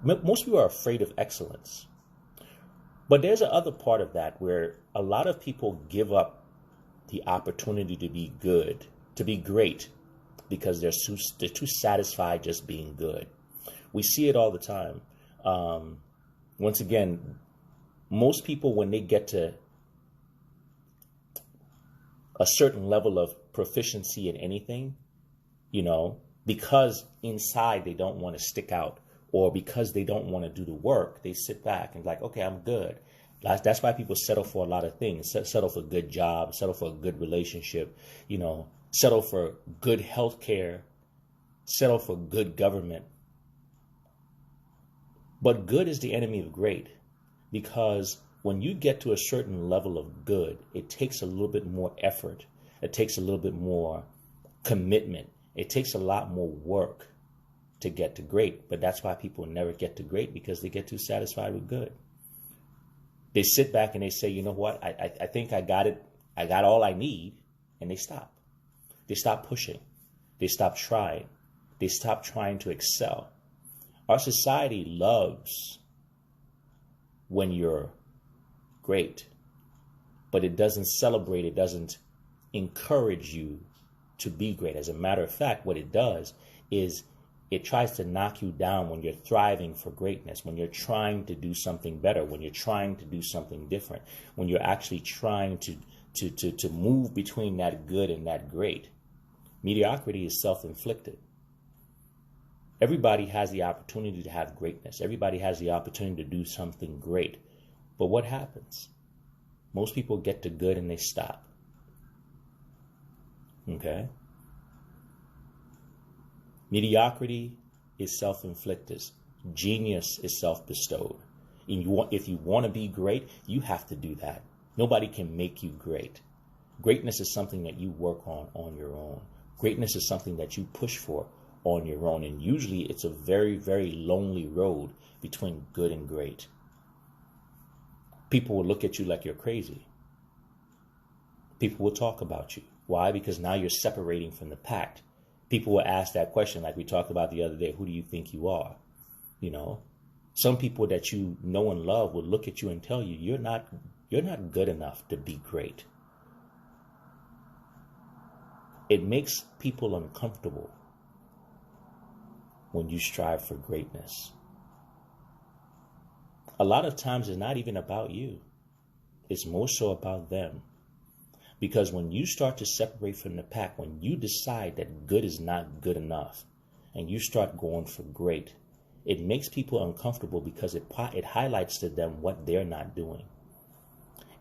Most people are afraid of excellence. But there's another part of that where a lot of people give up the opportunity to be good, to be great, because they're too satisfied just being good. We see it all the time. Once again, most people, when they get to a certain level of proficiency in anything, because inside they don't want to stick out, or because they don't want to do the work, they sit back and like, okay, I'm good. That's why people settle for a lot of things. Settle for a good job, settle for a good relationship, settle for good health care, settle for good government. But good is the enemy of great, because when you get to a certain level of good, it takes a little bit more effort. It takes a little bit more commitment. It takes a lot more work to get to great. But that's why people never get to great, because they get too satisfied with good. They sit back and they say, you know what, I think I got it. I got all I need. And they stop. They stop pushing. They stop trying. They stop trying to excel. Our society loves when you're great, but it doesn't celebrate, it doesn't encourage you to be great. As a matter of fact, what it does is it tries to knock you down when you're thriving for greatness, when you're trying to do something better, when you're trying to do something different, when you're actually trying to move between that good and that great. Mediocrity is self-inflicted. Everybody has the opportunity to have greatness. Everybody has the opportunity to do something great. But what happens? Most people get to good and they stop. Okay? Mediocrity is self-inflicted. Genius is self-bestowed. And if you want to be great, you have to do that. Nobody can make you great. Greatness is something that you work on your own. Greatness is something that you push for on your own. And usually it's a very, very lonely road between good and great. People will look at you like you're crazy. People will talk about you. Why? Because now you're separating from the pack. People will ask that question like we talked about the other day. Who do you think you are? Some people that you know and love will look at you and tell you, you're not good enough to be great. It makes people uncomfortable when you strive for greatness. A lot of times it's not even about you. It's more so about them. Because when you start to separate from the pack, when you decide that good is not good enough, and you start going for great, it makes people uncomfortable because it highlights to them what they're not doing.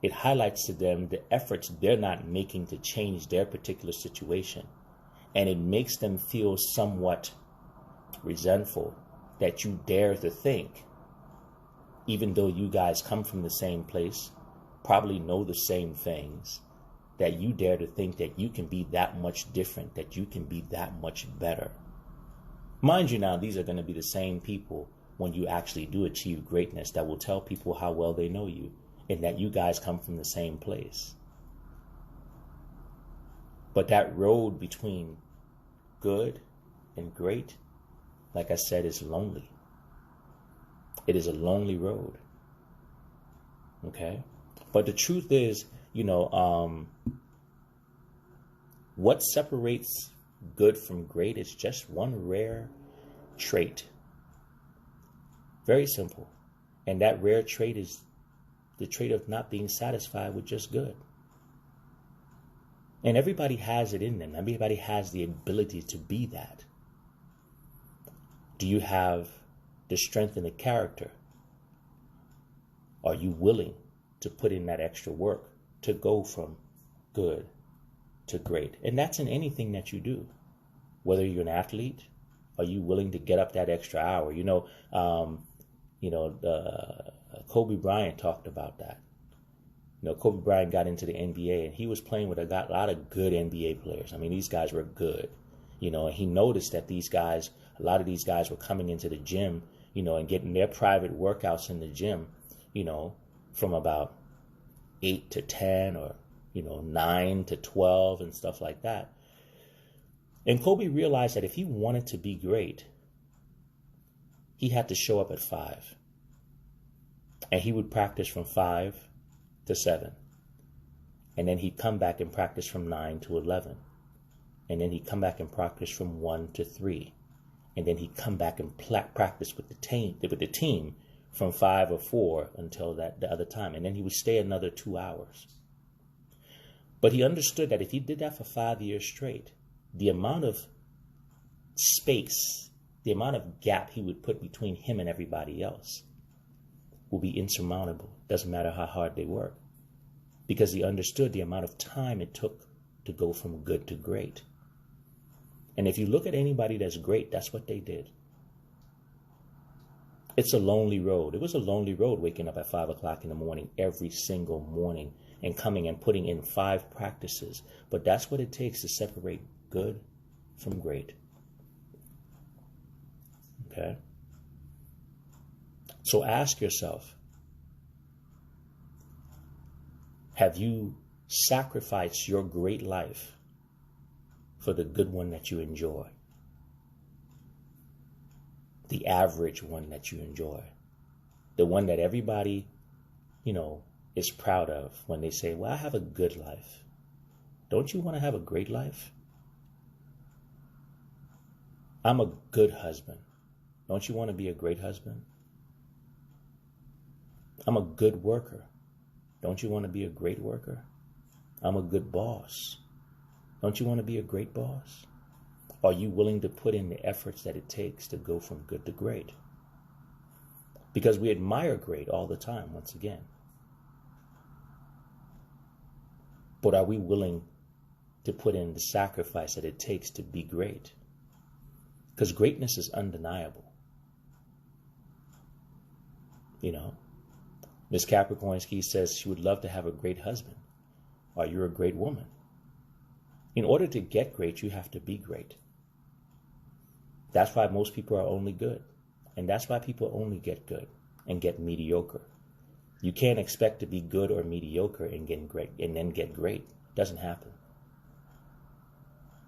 It highlights to them the efforts they're not making to change their particular situation. And it makes them feel somewhat resentful that you dare to think, even though you guys come from the same place, probably know the same things, that you dare to think that you can be that much different, that you can be that much better. Mind you now, these are going to be the same people when you actually do achieve greatness that will tell people how well they know you and that you guys come from the same place. But that road between good and great, like I said, is lonely. It is a lonely road. Okay? But the truth is, what separates good from great is just one rare trait. Very simple. And that rare trait is the trait of not being satisfied with just good. And everybody has it in them. Everybody has the ability to be that. Do you have the strength and the character? Are you willing to put in that extra work to go from good to great? And that's in anything that you do. Whether you're an athlete, are you willing to get up that extra hour? Kobe Bryant talked about that. Kobe Bryant got into the NBA and he was playing with a lot of good NBA players. I mean, these guys were good, and he noticed that a lot of these guys were coming into the gym, and getting their private workouts in the gym, from about 8 to 10 or, 9 to 12 and stuff like that. And Kobe realized that if he wanted to be great, he had to show up at 5. And he would practice from 5 to 7. And then he'd come back and practice from 9 to 11. And then he'd come back and practice from 1 to 3. And then he'd come back and practice with the team from 5 or 4 until the other time. And then he would stay another 2 hours. But he understood that if he did that for 5 years straight, the amount of space, the amount of gap he would put between him and everybody else will be insurmountable. Doesn't matter how hard they work. Because he understood the amount of time it took to go from good to great. And if you look at anybody that's great, that's what they did. It's a lonely road. It was a lonely road waking up at 5 o'clock in the morning every single morning and coming and putting in 5 practices. But that's what it takes to separate good from great. Okay? So ask yourself, have you sacrificed your great life for the good one that you enjoy? The average one that you enjoy? The one that everybody, is proud of when they say, well, I have a good life. Don't you want to have a great life? I'm a good husband. Don't you want to be a great husband? I'm a good worker. Don't you want to be a great worker? I'm a good boss. Don't you want to be a great boss? Are you willing to put in the efforts that it takes to go from good to great? Because we admire great all the time, once again. But are we willing to put in the sacrifice that it takes to be great? Because greatness is undeniable. Ms. Capricornsky says she would love to have a great husband. Are you a great woman? In order to get great, you have to be great. That's why most people are only good. And that's why people only get good and get mediocre. You can't expect to be good or mediocre and get great and then get great. It doesn't happen.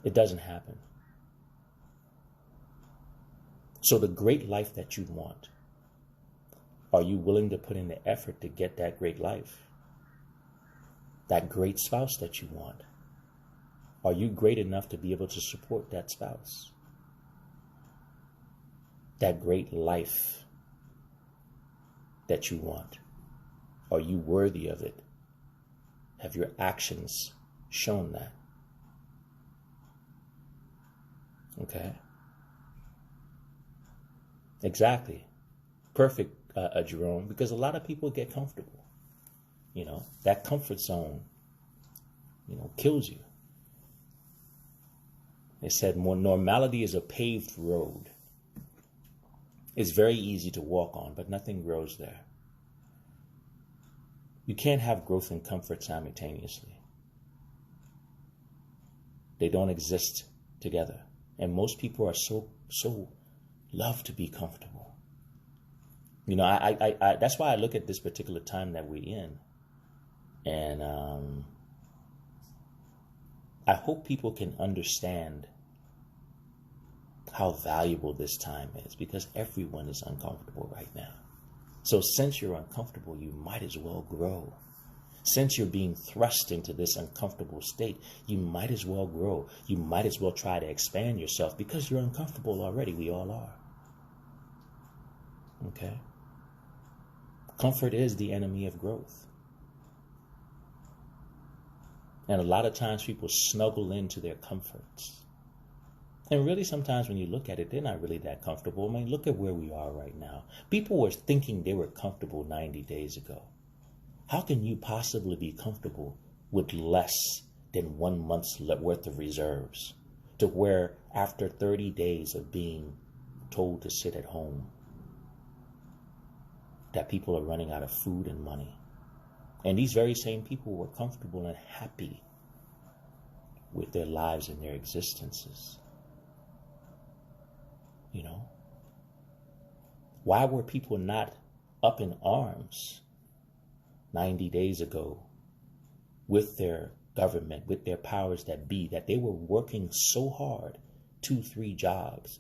It doesn't happen. So the great life that you want, are you willing to put in the effort to get that great life? That great spouse that you want? Are you great enough to be able to support that spouse? That great life that you want, are you worthy of it? Have your actions shown that? Okay? Exactly. Perfect, Jerome, because a lot of people get comfortable. That comfort zone, kills you. They said normality is a paved road. It's very easy to walk on, but nothing grows there. You can't have growth and comfort simultaneously. They don't exist together. And most people are so love to be comfortable. That's why I look at this particular time that we're in. And I hope people can understand how valuable this time is, because everyone is uncomfortable right now. So since you're uncomfortable, you might as well grow. Since you're being thrust into this uncomfortable state, you might as well grow. You might as well try to expand yourself because you're uncomfortable already. We all are. Okay? Comfort is the enemy of growth. And a lot of times people snuggle into their comforts. And really sometimes when you look at it, they're not really that comfortable. I mean, look at where we are right now. People were thinking they were comfortable 90 days ago. How can you possibly be comfortable with less than 1 month's worth of reserves? To where after 30 days of being told to sit at home, that people are running out of food and money. And these very same people were comfortable and happy with their lives and their existences. Why were people not up in arms 90 days ago with their government, with their powers that be, that they were working so hard, 2-3 jobs,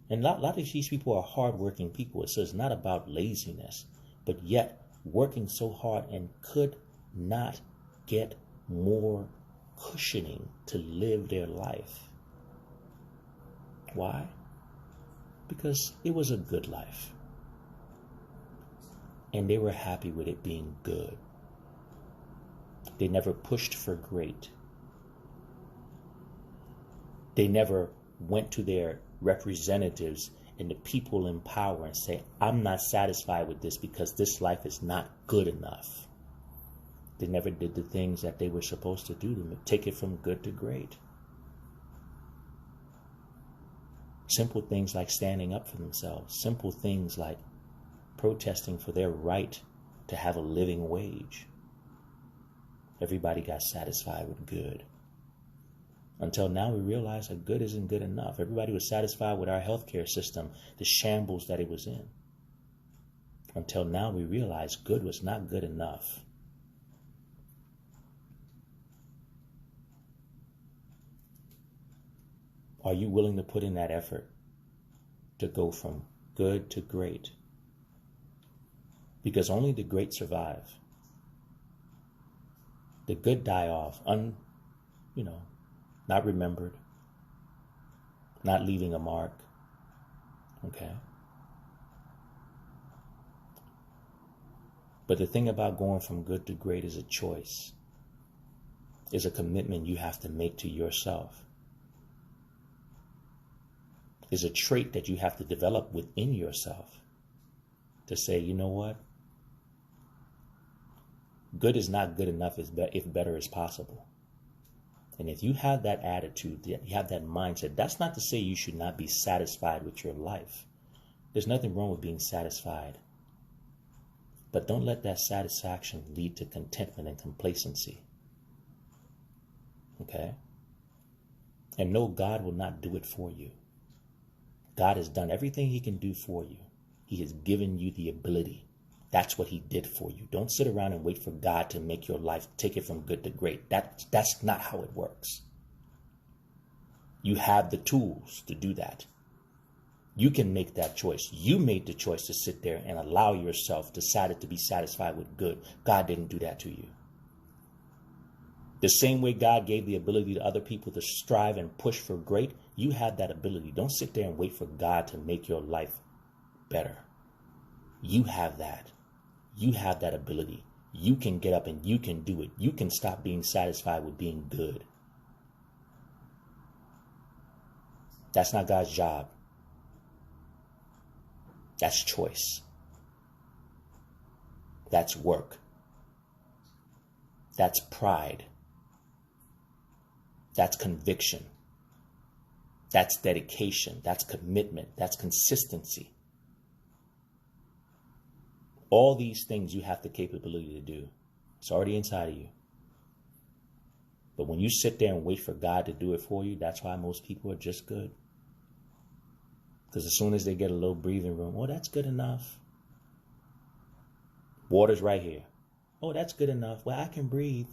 And a lot of these people are hardworking people. So it's not about laziness, but yet working so hard and could not get more cushioning to live their life. Why? Because it was a good life. And they were happy with it being good. They never pushed for great. They never went to their representatives and the people in power and say, I'm not satisfied with this because this life is not good enough. They never did the things that they were supposed to do to take it from good to great. Simple things like standing up for themselves. Simple things like protesting for their right to have a living wage. Everybody got satisfied with good. Until now we realize that good isn't good enough. Everybody was satisfied with our healthcare system, the shambles that it was in. Until now we realize good was not good enough. Are you willing to put in that effort to go from good to great? Because only the great survive. The good die off, not remembered, not leaving a mark. Okay? But the thing about going from good to great is a choice, is a commitment you have to make to yourself, is a trait that you have to develop within yourself to say, you know what? Good is not good enough if better is possible. And if you have that attitude, you have that mindset, that's not to say you should not be satisfied with your life. There's nothing wrong with being satisfied. But don't let that satisfaction lead to contentment and complacency. Okay? And no, God will not do it for you. God has done everything he can do for you. He has given you the ability. That's what he did for you. Don't sit around and wait for God to make your life, take it from good to great. That's not how it works. You have the tools to do that. You can make that choice. You made the choice to sit there and allow yourself to be satisfied with good. God didn't do that to you. The same way God gave the ability to other people to strive and push for great, you have that ability. Don't sit there and wait for God to make your life better. You have that. You have that ability. You can get up and you can do it. You can stop being satisfied with being good. That's not God's job. That's choice. That's work. That's pride. That's conviction. That's dedication. That's commitment. That's consistency. All these things you have the capability to do. It's already inside of you. But when you sit there and wait for God to do it for you, that's why most people are just good. Because as soon as they get a little breathing room, oh, that's good enough. Water's right here. Oh, that's good enough. Well, I can breathe.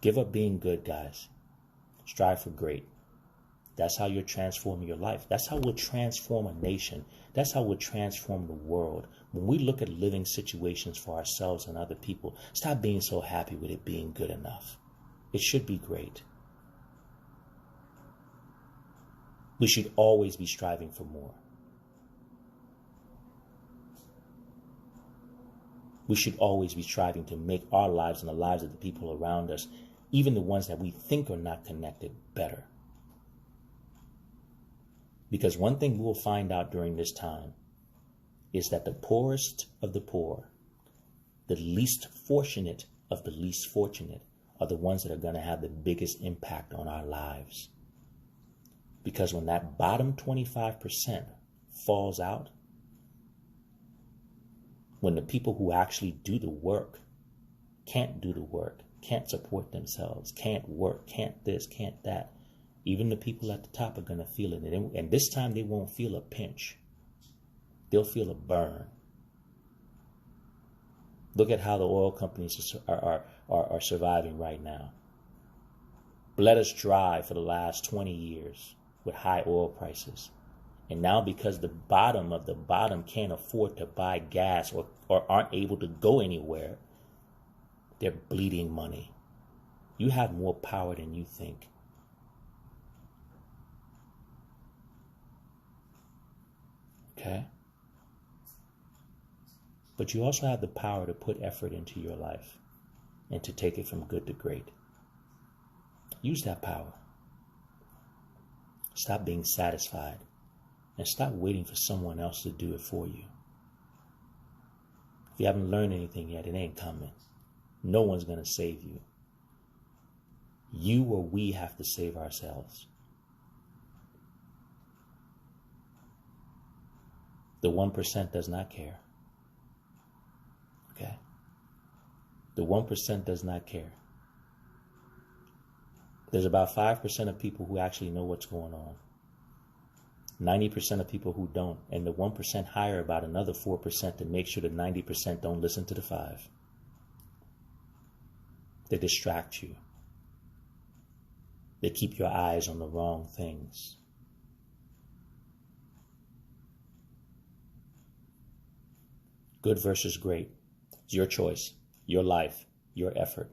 Give up being good, guys. Strive for great. That's how you're transforming your life. That's how we'll transform a nation. That's how we'll transform the world. When we look at living situations for ourselves and other people, stop being so happy with it being good enough. It should be great. We should always be striving for more. We should always be striving to make our lives and the lives of the people around us, even the ones that we think are not connected, better. Because one thing we will find out during this time is that the poorest of the poor, the least fortunate of the least fortunate, are the ones that are going to have the biggest impact on our lives. Because when that bottom 25% falls out, when the people who actually do the work can't do the work, can't support themselves, can't work, can't this, can't that, even the people at the top are going to feel it. And this time they won't feel a pinch. They'll feel a burn. Look at how the oil companies are surviving right now. bled us dry for the last 20 years with high oil prices. And now because the bottom of the bottom can't afford to buy gas or aren't able to go anywhere, they're bleeding money. You have more power than you think. Okay? But you also have the power to put effort into your life and to take it from good to great. Use that power. Stop being satisfied and stop waiting for someone else to do it for you. If you haven't learned anything yet, it ain't coming. No one's going to save you. You or we have to save ourselves. The 1% does not care. Okay? The 1% does not care. There's about 5% of people who actually know what's going on. 90% of people who don't. And the 1% hire about another 4% to make sure the 90% don't listen to the 5. They distract you. They keep your eyes on the wrong things. Good versus great. It's your choice, your life, your effort.